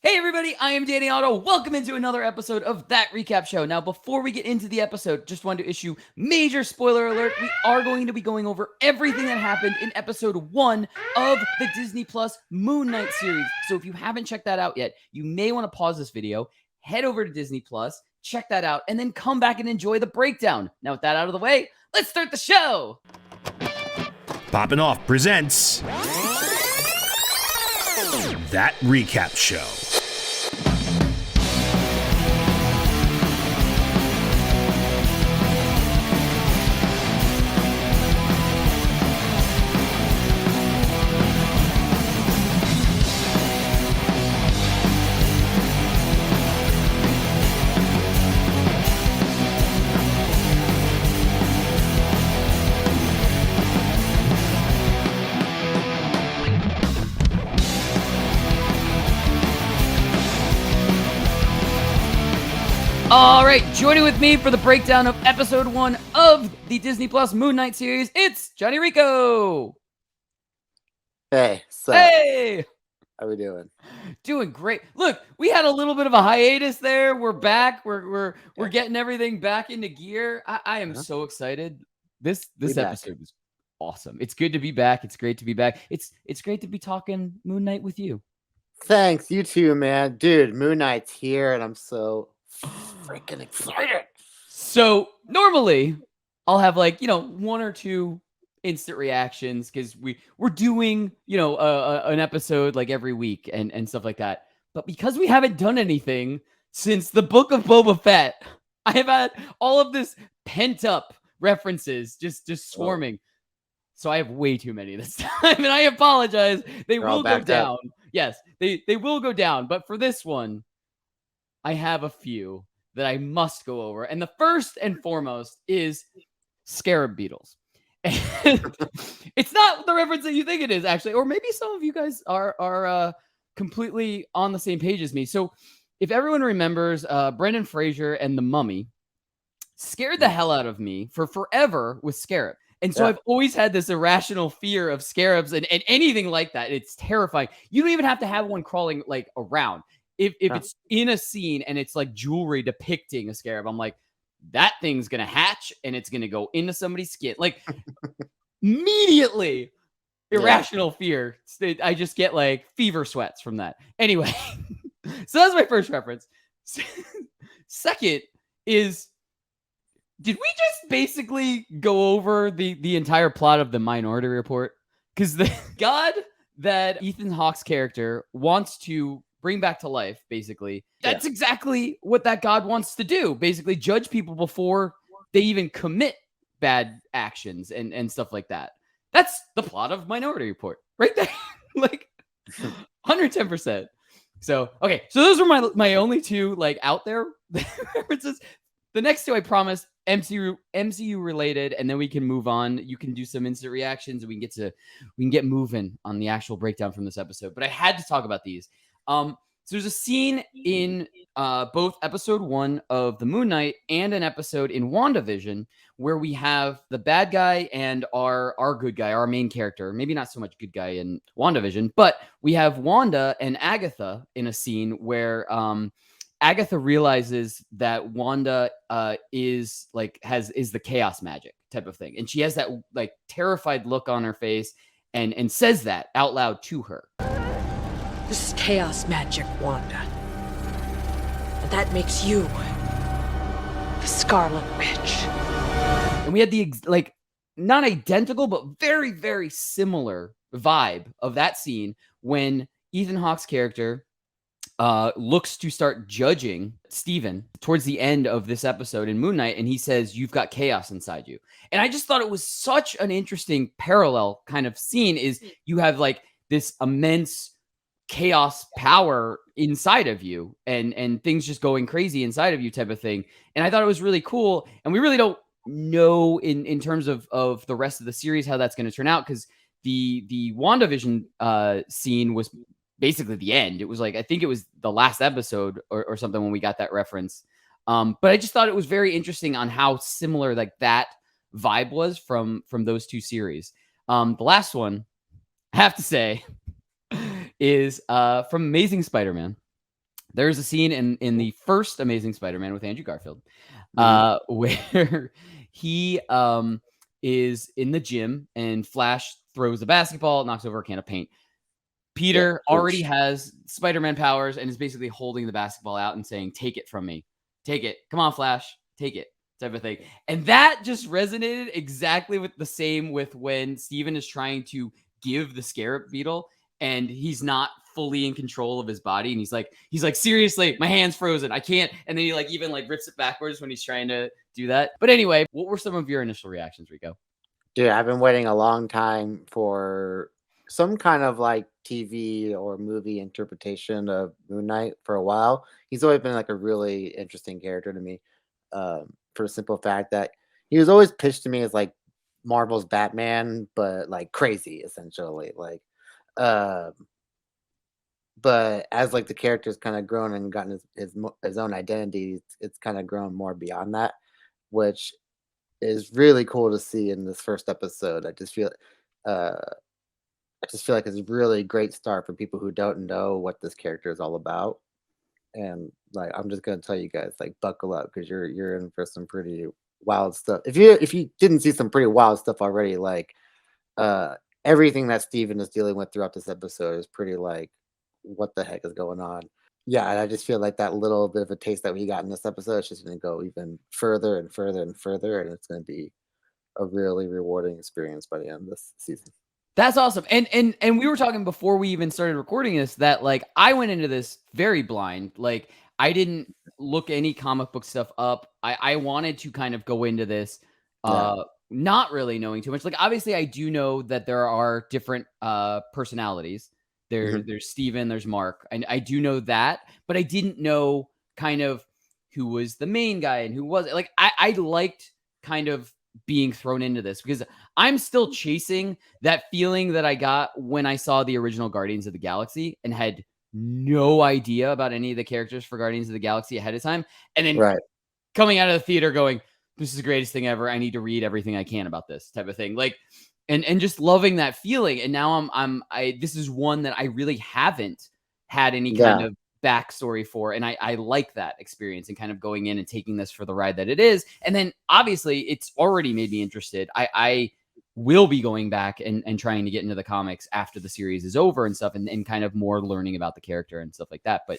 Hey everybody, I am Danny Otto. Welcome into another episode of That Recap Show. Now, before we get into the episode, just wanted to issue major spoiler alert. We are going to be going over everything that happened in episode 1 of the Disney Plus Moon Knight series. So if you haven't checked that out yet, you may want to pause this video, head over to Disney Plus, check that out, and then come back and enjoy the breakdown. Now, with that out of the way, let's start the show. Poppin' Off presents That Recap Show. All right, joining with me for the breakdown of episode 1 of the Disney Plus Moon Knight series, it's Johnny Rico. Hey, so Hey, how we doing? doing great. Look, we had a little bit of a hiatus there. We're back. We're getting everything back into gear. I am so excited. This episode was awesome. It's good to be back. It's great to be back. It's great to be talking Moon Knight with you. Thanks, you too, man. Dude, Moon Knight's here, and I'm so freaking excited. So normally I'll have one or two instant reactions because we're doing an episode like every week and stuff like that. But because we haven't done anything since the Book of Boba Fett, I have had all of this pent up references just swarming. So I have way too many this time, and I apologize. They will go down. Yes, they will go down. But for this one, I have a few that I must go over. And the first and foremost is scarab beetles. And it's not the reference that you think it is, actually. Or maybe some of you guys are completely on the same page as me. So if everyone remembers, Brendan Fraser and The Mummy scared the hell out of me for forever with scarab. And so I've always had this irrational fear of scarabs and anything like that. It's terrifying. You don't even have to have one crawling like around. If it's in a scene and it's like jewelry depicting a scarab, I'm like, that thing's going to hatch and it's going to go into somebody's skin. Like immediately irrational fear. I just get like fever sweats from that. Anyway, so that's my first reference. Second is, did we just basically go over the entire plot of the Minority Report? Because the God that Ethan Hawke's character wants to bring back to life, basically, that's exactly what that God wants to do. Basically, judge people before they even commit bad actions and stuff like that. That's the plot of Minority Report right there. Like 110%. So, okay. So those were my only two like out there references. The next two, I promise, MCU related, and then we can move on. You can do some instant reactions, and we can get moving on the actual breakdown from this episode. But I had to talk about these. So there's a scene in both episode 1 of the Moon Knight and an episode in WandaVision where we have the bad guy and our good guy, our main character. Maybe not so much good guy in WandaVision, but we have Wanda and Agatha in a scene where Agatha realizes that Wanda is the chaos magic type of thing. And she has that like terrified look on her face and says that out loud to her. This is chaos magic, Wanda. And that makes you the Scarlet Witch. And we had the not identical, but very, very similar vibe of that scene when Ethan Hawke's character looks to start judging Steven towards the end of this episode in Moon Knight, and he says, "You've got chaos inside you." And I just thought it was such an interesting parallel kind of scene. Is you have like this immense chaos power inside of you, and things just going crazy inside of you type of thing. And I thought it was really cool. And we really don't know in terms of the rest of the series how that's going to turn out, because the WandaVision scene was basically the end. It was like, I think it was the last episode or something when we got that reference. But I just thought it was very interesting on how similar like that vibe was from those two series. The last one, I have to say, is from Amazing Spider-Man. there's a scene in the first Amazing Spider-Man with Andrew Garfield, where he is in the gym and Flash throws a basketball, knocks over a can of paint. Peter already has Spider-Man powers and is basically holding the basketball out and saying, "Take it from me. Take it. Come on, Flash. Take it." Type of thing. And that just resonated exactly with the same with when Steven is trying to give the Scarab Beetle and he's not fully in control of his body. And he's like, seriously, my hand's frozen. I can't. And then he like even like rips it backwards when he's trying to do that. But anyway, what were some of your initial reactions, Rico? Dude, I've been waiting a long time for some kind of like TV or movie interpretation of Moon Knight for a while. He's always been like a really interesting character to me, for the simple fact that he was always pitched to me as like Marvel's Batman, but like crazy essentially. Like, um, but as like the character's kind of grown and gotten his own identity, it's kind of grown more beyond that, which is really cool to see in this first episode. Uh I just feel like it's a really great start for people who don't know what this character is all about. And like I'm just gonna tell you guys, like buckle up because you're in for some pretty wild stuff. If you didn't see some pretty wild stuff already, like uh everything that Steven is dealing with throughout this episode is pretty like what the heck is going on. Yeah, and I just feel like that little bit of a taste that we got in this episode is just gonna go even further and further and further, and it's gonna be a really rewarding experience by the end of this season. That's awesome. And we were talking before we even started recording this that like I went into this very blind. Like I didn't look any comic book stuff up. I wanted to kind of go into this not really knowing too much. Like obviously I do know that there are different personalities. There's Steven, there's Mark. And I do know that, but I didn't know kind of who was the main guy and who wasn't. Like I liked kind of being thrown into this because I'm still chasing that feeling that I got when I saw the original Guardians of the Galaxy and had no idea about any of the characters for Guardians of the Galaxy ahead of time. And then Right. coming out of the theater going, this is the greatest thing ever. I need to read everything I can about this type of thing. Like, and just loving that feeling. And now this is one that I really haven't had any kind of backstory for. And I like that experience and kind of going in and taking this for the ride that it is. And then obviously it's already made me interested. I will be going back and trying to get into the comics after the series is over and stuff and kind of more learning about the character and stuff like that. But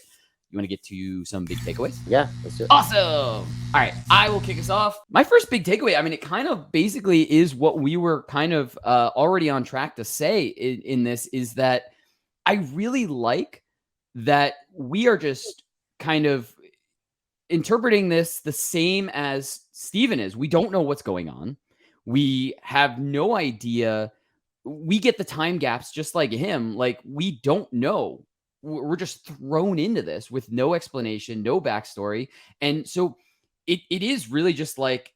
you want to get to some big takeaways? Yeah, let's do it. Awesome. All right, I will kick us off. My first big takeaway, I mean, it kind of basically is what we were kind of already on track to say in this is that I really like that we are just kind of interpreting this the same as Steven is. We don't know what's going on. We have no idea. We get the time gaps just like him. Like we don't know. We're just thrown into this with no explanation, no backstory. And so it is really just like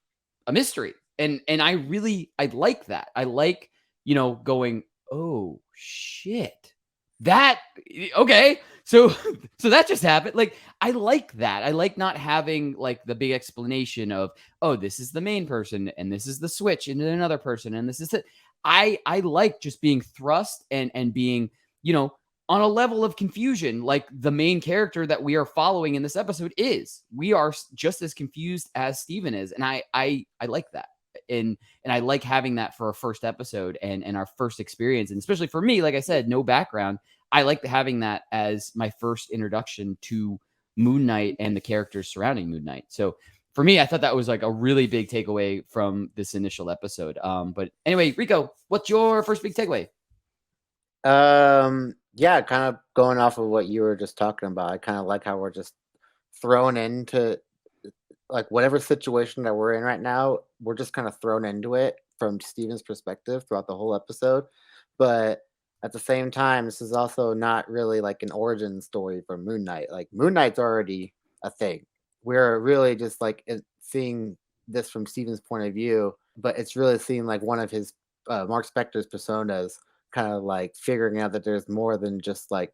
a mystery. And I like that. I like, going, oh shit. That okay. So that just happened. Like I like that. I like not having like the big explanation of, oh, this is the main person and this is the switch into another person and this is it. I like just being thrust and being, on a level of confusion like the main character that we are following in this episode is. We are just as confused as Steven is. And I like that. And I like having that for our first episode and our first experience. And especially for me, like I said, no background. I like having that as my first introduction to Moon Knight and the characters surrounding Moon Knight. So for me, I thought that was like a really big takeaway from this initial episode. But anyway, Rico, what's your first big takeaway? Yeah, kind of going off of what you were just talking about. I kind of like how we're just thrown into like whatever situation that we're in right now, we're just kind of thrown into it from Steven's perspective throughout the whole episode. But at the same time, this is also not really like an origin story for Moon Knight. Like Moon Knight's already a thing. We're really just like seeing this from Steven's point of view, but it's really seeing like one of his Mark Spector's personas kind of like figuring out that there's more than just like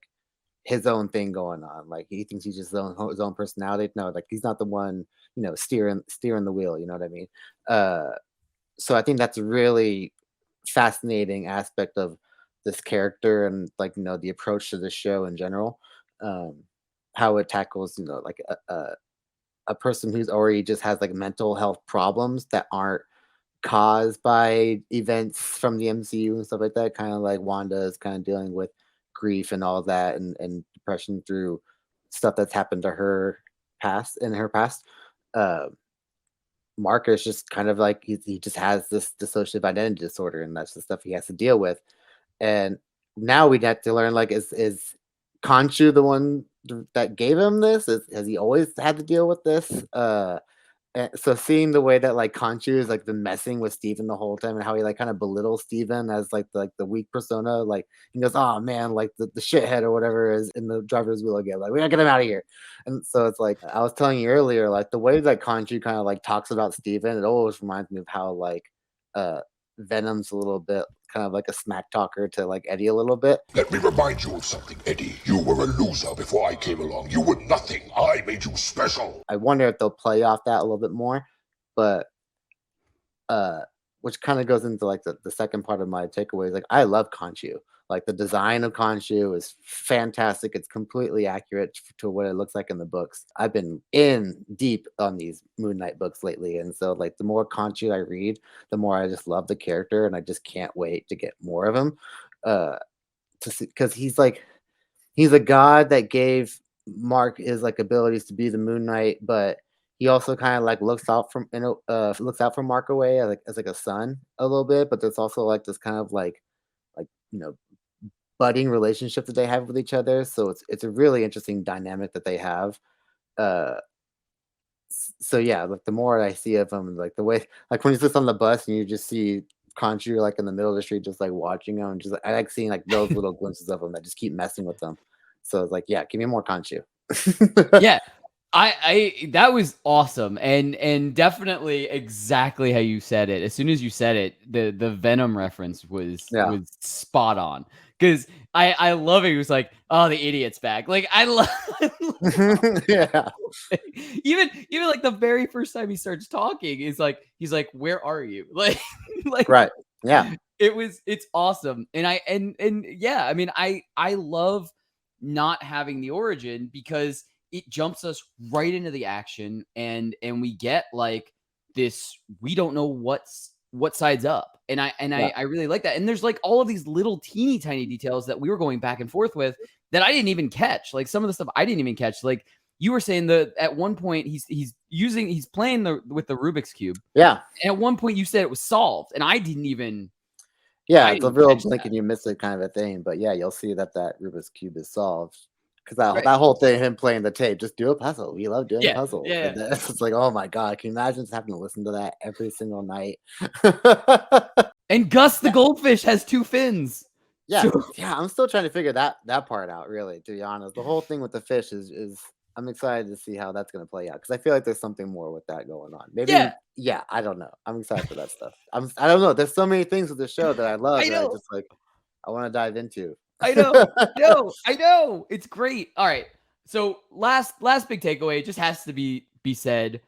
his own thing going on. Like he thinks he's just his own personality. No, like he's not the one, steering the wheel. You know what I mean? So I think that's a really fascinating aspect of this character and like the approach to the show in general. how it tackles, like a person who's already just has like mental health problems that aren't caused by events from the MCU and stuff like that. Kind of like Wanda is kind of dealing with grief and all that, and depression through stuff that's happened to her past. Uh, Mark is just kind of like he just has this dissociative identity disorder, and that's the stuff he has to deal with. And now we'd have to learn, like, is Khonshu the one that gave him this? Has he always had to deal with this? So seeing the way that like Khonshu has like been messing with Steven the whole time, and how he like kind of belittles Steven as like the weak persona, like he goes, "Oh man, like the shithead or whatever is in the driver's wheel again. Like we gotta get him out of here." And so it's like I was telling you earlier, like the way that Khonshu kind of like talks about Steven, it always reminds me of how like uh Venom's a little bit kind of like a smack talker to like Eddie a little bit. Let me remind you of something, Eddie. You were a loser before I came along. You were nothing. I made you special. I wonder if they'll play off that a little bit more, but which kind of goes into like the second part of my takeaways. Like I love Khonshu. Like the design of Khonshu is fantastic. It's completely accurate to what it looks like in the books. I've been in deep on these Moon Knight books lately, and so like the more Khonshu I read, the more I just love the character, and I just can't wait to get more of him. To see, because he's a god that gave Mark his like abilities to be the Moon Knight, but he also kind of like looks out looks out for Mark away as like a son a little bit. But there's also like this kind of like you know budding relationship that they have with each other. So it's a really interesting dynamic that they have. Uh, so yeah, like the more I see of him, like the way, like when he sits on the bus and you just see Khonshu like in the middle of the street, just like watching him, and just I like seeing like those little glimpses of him that just keep messing with them. So it's like, yeah, give me more Khonshu. Yeah. I that was awesome, and definitely exactly how you said it. As soon as you said it, the Venom reference was spot on, because I love it. He was like, "Oh, the idiot's back!" Like I love, Yeah, even like the very first time he starts talking is like he's like, "Where are you?" Like right, yeah, it's awesome, and yeah, I mean, I love not having the origin because it jumps us right into the action, and we get like this, we don't know what side's up, and I really like that. And there's like all of these little teeny tiny details that we were going back and forth with that I didn't even catch. Like some of the stuff I didn't even catch. Like you were saying that at one point he's playing with the Rubik's Cube. Yeah. And at one point you said it was solved, and I didn't even. Yeah, it's a real blink and you miss it kind of a thing. But yeah, you'll see that Rubik's Cube is solved. Because that whole thing, him playing the tape, just do a puzzle. We love doing puzzles. Yeah. It's like, oh my God, can you imagine just having to listen to that every single night? And Gus the goldfish has 2 fins. Yeah, yeah, I'm still trying to figure that part out, really, to be honest. The whole thing with the fish is I'm excited to see how that's going to play out, because I feel like there's something more with that going on. Maybe, yeah, I don't know. I'm excited for that stuff. I don't know. There's so many things with the show that I love that I just like, I want to dive into. I know. It's great. All right. So last big takeaway just has to be said.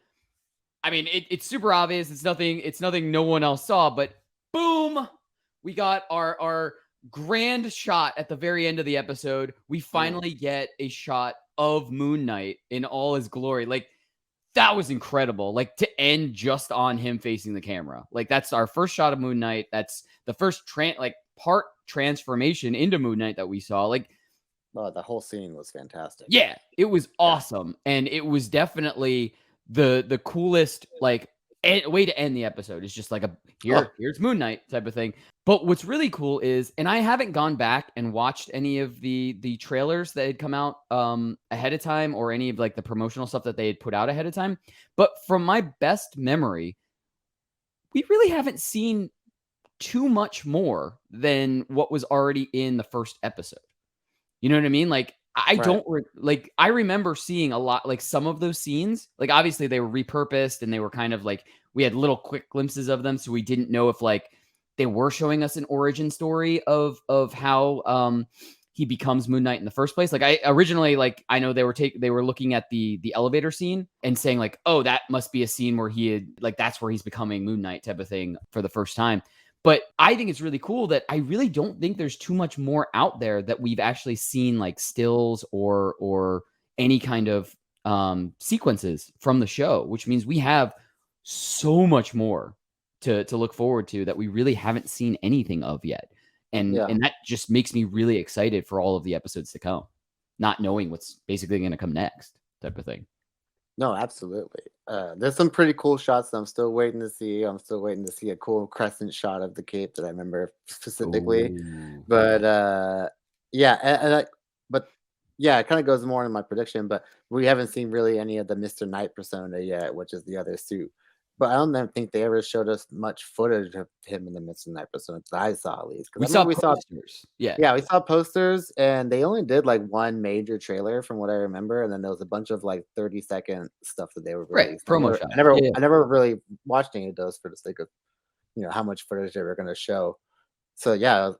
I mean, it's super obvious. It's nothing no one else saw, but boom, we got our grand shot at the very end of the episode. We finally get a shot of Moon Knight in all his glory. Like that was incredible. Like to end just on him facing the camera. Like that's our first shot of Moon Knight. That's the first part transformation into Moon Knight that we saw. Like, oh, the whole scene was fantastic. Yeah, it was awesome, and it was definitely the coolest way to end the episode. It's just like here's Moon Knight type of thing. But what's really cool is, and I haven't gone back and watched any of the trailers that had come out ahead of time, or any of like the promotional stuff that they had put out ahead of time. But from my best memory, we really haven't seen too much more than what was already in the first episode. You know what I mean? Like I don't I remember seeing a lot, like some of those scenes, like obviously they were repurposed and they were kind of like, we had little quick glimpses of them. So we didn't know if like they were showing us an origin story of how he becomes Moon Knight in the first place. Like I originally, like, I know they were looking at the elevator scene and saying like, oh, that must be a scene where he had, like, that's where he's becoming Moon Knight type of thing for the first time. But I think it's really cool that I really don't think there's too much more out there that we've actually seen, like stills or any kind of sequences from the show, which means we have so much more to look forward to that we really haven't seen anything of yet. And that just makes me really excited for all of the episodes to come, not knowing what's basically going to come next, type of thing. No, absolutely. There's some pretty cool shots that I'm still waiting to see. I'm still waiting to see a cool crescent shot of the cape that I remember specifically. Ooh. But yeah, but yeah, it kind of goes more into my prediction. But we haven't seen really any of the Mr. Knight persona yet, which is the other suit. But I don't even think they ever showed us much footage of him in the Mr. Knight persona that I saw, at least. We I saw remember posters. Yeah. yeah, we saw posters, and they only did like one major trailer from what I remember, and then there was a bunch of like 30-second stuff that they were Right, released. promo shots. I never really watched any of those for the sake of how much footage they were going to show. So yeah,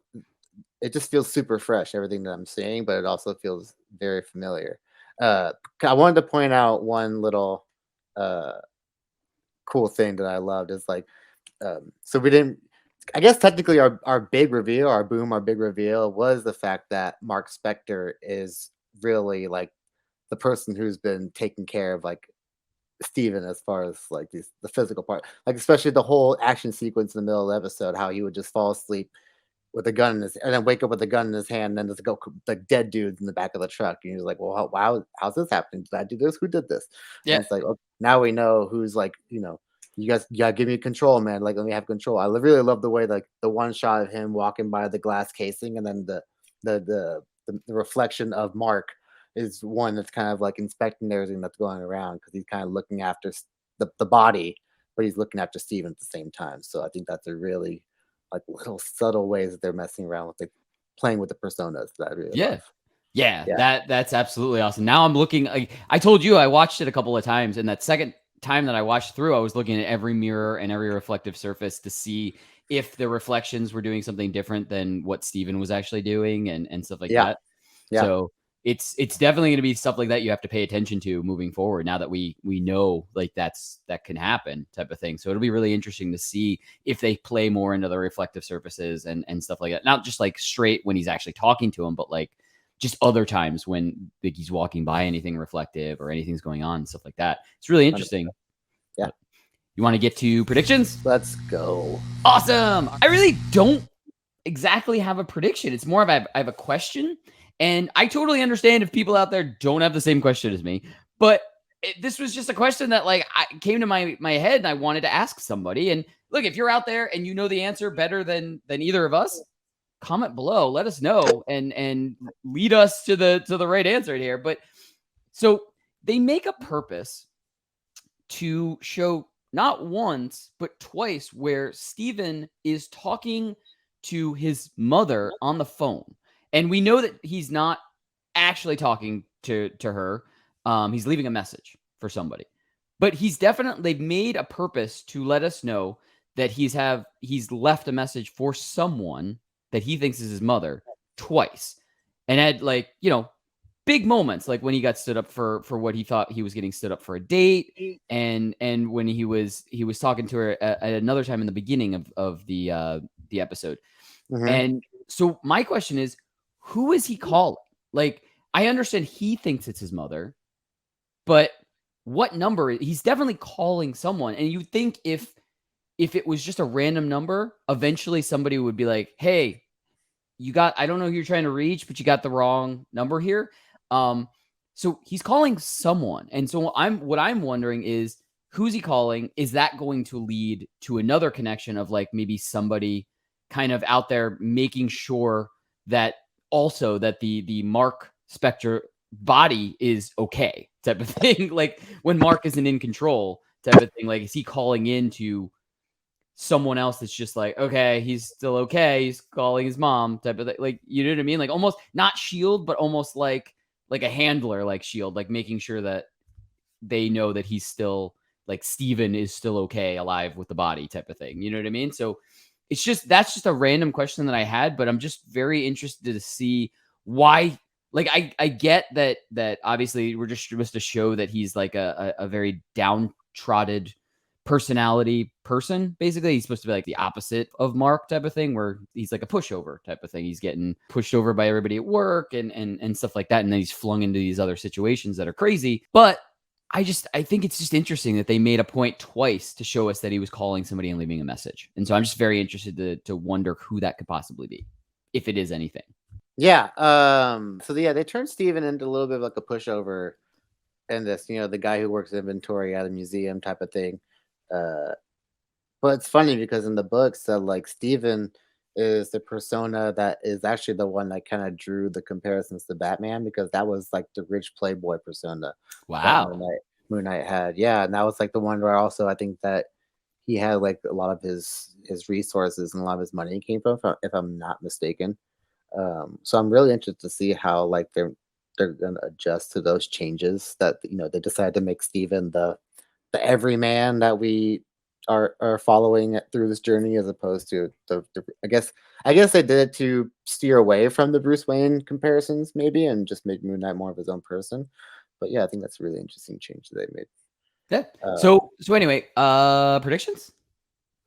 it just feels super fresh, everything that I'm seeing, but it also feels very familiar. I wanted to point out one little cool thing that I loved is like, so we didn't. I guess technically our big reveal, our big reveal was the fact that Mark Spector is really like the person who's been taking care of like Steven as far as like the physical part, like especially the whole action sequence in the middle of the episode, how he would just fall asleep with a gun in his and then wake up with a gun in his hand, and then there's like dead dudes in the back of the truck, and he's like, well, how's this happening? Did I do this? Who did this? Yeah. And it's like, okay, now we know who's like, you guys gotta give me control, man. Like, let me have control. I really love the way like the one shot of him walking by the glass casing, and then the reflection of Mark is one that's kind of like inspecting everything that's going around, because he's kind of looking after the body, but he's looking after Steven at the same time. So I think that's a really like little subtle ways that they're messing around with playing with the personas that I really love. Yeah, that's absolutely awesome. Now I'm looking, like I told you, I watched it a couple of times, and that second time that I watched through, I was looking at every mirror and every reflective surface to see if the reflections were doing something different than what Steven was actually doing and stuff like that. Yeah. So it's definitely going to be stuff like that you have to pay attention to moving forward, now that we know like that can happen, type of thing. So it'll be really interesting to see if they play more into the reflective surfaces and stuff like that. Not just like straight when he's actually talking to him, but like just other times when like he's walking by anything reflective or anything's going on and stuff like that. It's really interesting. Yeah. But you want to get to predictions? Let's go. Awesome. I really don't exactly have a prediction. It's more of I have a question, and I totally understand if people out there don't have the same question as me, but this was just a question that like came to my head, and I wanted to ask somebody. And look, if you're out there and you know the answer better than either of us, comment below, let us know, and lead us to the right answer here. But so they make a purpose to show not once but twice where Steven is talking to his mother on the phone, and we know that he's not actually talking to her. He's leaving a message for somebody, but they've made a purpose to let us know that he's left a message for someone that he thinks is his mother twice, and had like, big moments, like when he got stood up for what he thought he was getting stood up for a date, and when he was talking to her at another time in the beginning of the episode. Mhm. And so my question is, who is he calling? Like, I understand he thinks it's his mother, but what number? He's definitely calling someone, and you think if it was just a random number, eventually somebody would be like, hey, I don't know who you're trying to reach, but you got the wrong number here. So he's calling someone. And so what I'm wondering is, who's he calling? Is that going to lead to another connection of like maybe somebody kind of out there making sure that also that the Mark Spector body is okay, type of thing? Like when Mark isn't in control, type of thing. Like, is he calling into someone else that's just like, okay, he's still okay, he's calling his mom, type of thing? Like, you know what I mean? Like almost not shield, but almost like a handler, like shield, like making sure that they know that he's still like Steven is still okay, alive with the body, type of thing. You know what I mean? So that's just a random question that I had, but I'm just very interested to see why. Like, I get that obviously we're just supposed to show that he's like a very downtrodden personality person. Basically, he's supposed to be like the opposite of Mark type of thing, where he's like a pushover type of thing. He's getting pushed over by everybody at work and stuff like that, and then he's flung into these other situations that are crazy. But I think it's just interesting that they made a point twice to show us that he was calling somebody and leaving a message. And so I'm just very interested to wonder who that could possibly be, if it is anything. Yeah. So yeah, they turned Steven into a little bit of like a pushover in this, the guy who works inventory at a museum type of thing. But it's funny because in the books, like Steven is the persona that is actually the one that kind of drew the comparisons to Batman, because that was like the rich playboy persona that Moon Knight had. Yeah, and that was like the one where also I think that he had like a lot of his resources and a lot of his money came from, if I'm not mistaken. So I'm really interested to see how like they're gonna adjust to those changes that they decided to make Steven the everyman that we are following through this journey, as opposed to the I guess they did it to steer away from the Bruce Wayne comparisons maybe, and just make Moon Knight more of his own person. But yeah, I think that's a really interesting change that they made. Yeah. So anyway, predictions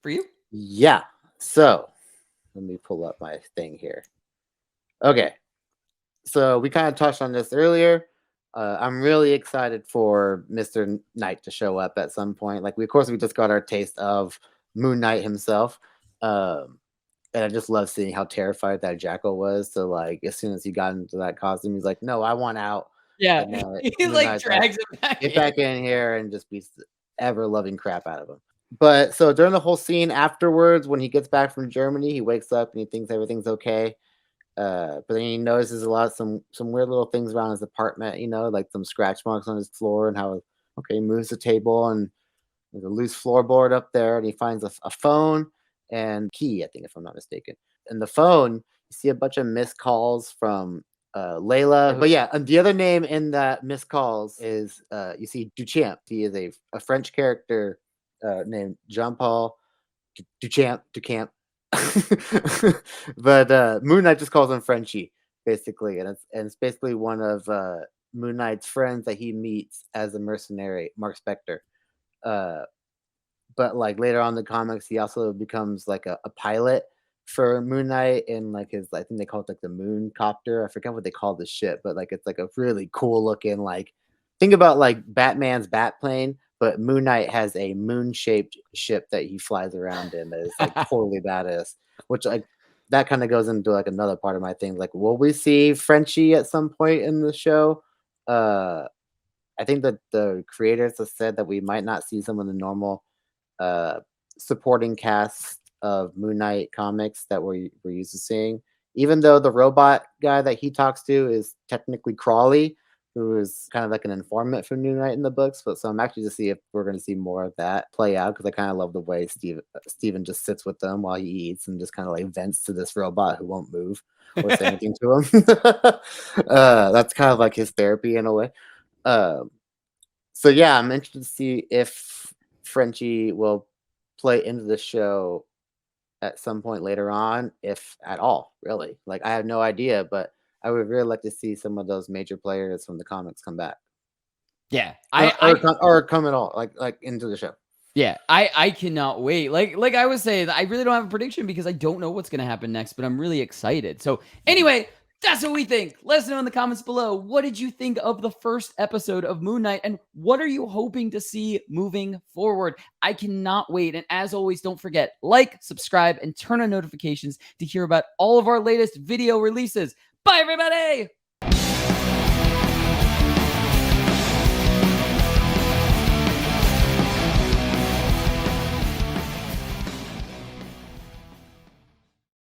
for you? Yeah. So let me pull up my thing here. Okay. So we kind of touched on this earlier. I'm really excited for Mr. Knight to show up at some point. Like, we just got our taste of Moon Knight himself. And I just love seeing how terrified that Jackal was. So, like, as soon as he got into that costume, he's like, no, I want out. Yeah. And, he like drags him back. Get back in here and just beats the ever-loving crap out of him. But so during the whole scene afterwards, when he gets back from Germany, he wakes up and he thinks everything's okay. But then he notices some weird little things around his apartment, like some scratch marks on his floor, and how he moves the table and there's a loose floorboard up there, and he finds a phone and key, I think, if I'm not mistaken. And the phone, you see a bunch of missed calls from Layla. But yeah, and the other name in that missed calls is you see Duchamp. He is a French character named Jean-Paul Duchamp. But Moon Knight just calls him Frenchie, basically, and it's basically one of Moon Knight's friends that he meets as a mercenary, Mark Spector. But like later on in the comics, he also becomes like a pilot for Moon Knight in like his, I think they call it like the Moon Copter. I forget what they call the ship, but like it's like a really cool looking, like, think about like Batman's Batplane, but Moon Knight has a moon-shaped ship that he flies around in that is like totally badass. Which, like, that kind of goes into like another part of my thing. Like, will we see Frenchie at some point in the show? I think that the creators have said that we might not see some of the normal supporting cast of Moon Knight comics that we're used to seeing. Even though the robot guy that he talks to is technically Crawley, who is kind of like an informant for Moon Knight in the books. But so I'm actually to see if we're going to see more of that play out, because I kind of love the way Steven just sits with them while he eats and just kind of like vents to this robot who won't move or say anything to him. That's kind of like his therapy in a way. So yeah, I'm interested to see if Frenchie will play into the show at some point later on, if at all, really. Like, I have no idea, but I would really like to see some of those major players from the comics come back. Yeah, or come at all, like into the show. Yeah, I cannot wait. Like I was saying, I really don't have a prediction because I don't know what's going to happen next, but I'm really excited. So anyway, that's what we think. Let us know in the comments below. What did you think of the first episode of Moon Knight, and what are you hoping to see moving forward? I cannot wait. And as always, don't forget, like, subscribe, and turn on notifications to hear about all of our latest video releases. Bye, everybody!